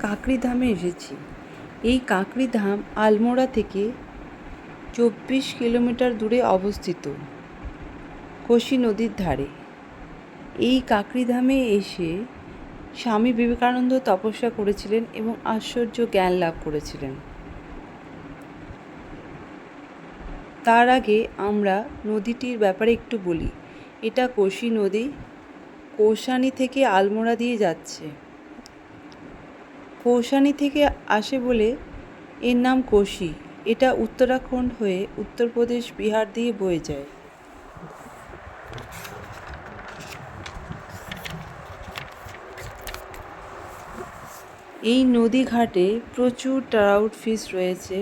কাকড়ি ধামে এসেছি। এই কাকড়ি ধাম আলমোড়া থেকে 24 কিলোমিটার দূরে অবস্থিত, কোশি নদীর ধারে। এই কাকড়ি ধামে এসে স্বামী বিবেকানন্দ তপস্যা করেছিলেন এবং আশ্চর্য জ্ঞান লাভ করেছিলেন। তার আগে আমরা নদীটির ব্যাপারে একটু বলি। এটা কোশি নদী, কৌশানি থেকে আলমোড়া দিয়ে যাচ্ছে। কৌশানি থেকে আসে বলে এর নাম কোশি। এটা উত্তরাখণ্ড হয়ে উত্তরপ্রদেশ, বিহার দিয়ে বয়ে যায়। এই নদী ঘাটে প্রচুর ট্রাউট ফিশ রয়েছে।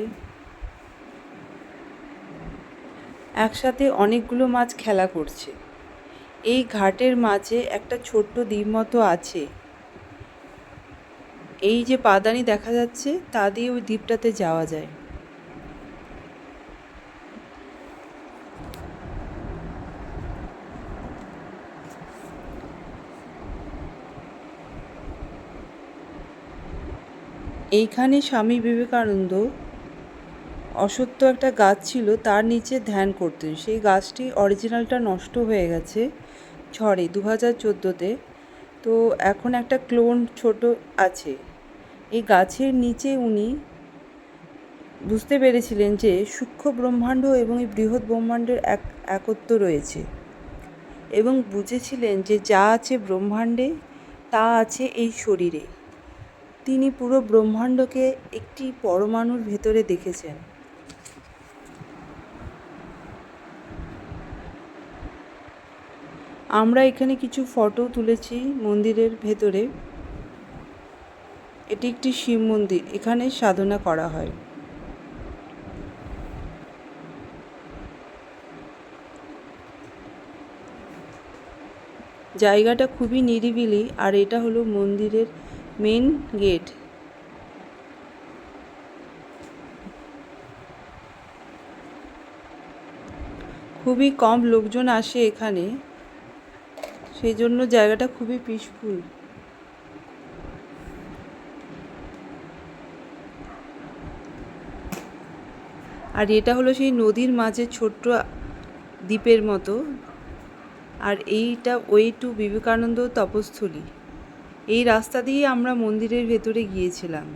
একসাথে অনেকগুলো মাছ খেলা করছে। এই ঘাটের মাঝে একটা ছোট্ট দ্বীপ মতো আছে। এই যে পাদানি দেখা যাচ্ছে তা দিয়ে ওই দ্বীপটাতে যাওয়া যায়। এইখানে স্বামী বিবেকানন্দ অশ্বত্থ একটা গাছ ছিল, তার নিচে ধ্যান করতেন। সেই গাছটি অরিজিনালটা নষ্ট হয়ে গেছে ঝড়ে 2014-তে। তো এখন একটা ক্লোন ছোট আছে। এই গাছের নিচে উনি বুঝতে পেরেছিলেন যে সূক্ষ্ম ব্রহ্মাণ্ড এবং এই বৃহৎ ব্রহ্মাণ্ডের একত্ব রয়েছে, এবং বুঝেছিলেন যে যা আছে ব্রহ্মাণ্ডে তা আছে এই শরীরে। তিনি পুরো ব্রহ্মাণ্ডকে একটি পরমাণুর ভেতরে দেখেছেন। আমরা এখানে কিছু ফটো তুলেছি মন্দিরের ভেতরে। এটি একটি শিব মন্দির, এখানে সাধনা করা হয়। জায়গাটা খুবই নিরিবিলি, আর এটা হলো মন্দিরের মেন গেট। খুবই কম লোকজন আসে এখানে, সেই জন্য জায়গাটা খুবই পিসফুল। আর এটা হলো সেই নদীর মাঝে ছোট্ট দ্বীপের মতো। আর এইটা ওয়ে টু বিবেকানন্দ তপস্থলী। এই রাস্তা দিয়ে আমরা মন্দিরের ভেতরে গিয়েছিলাম।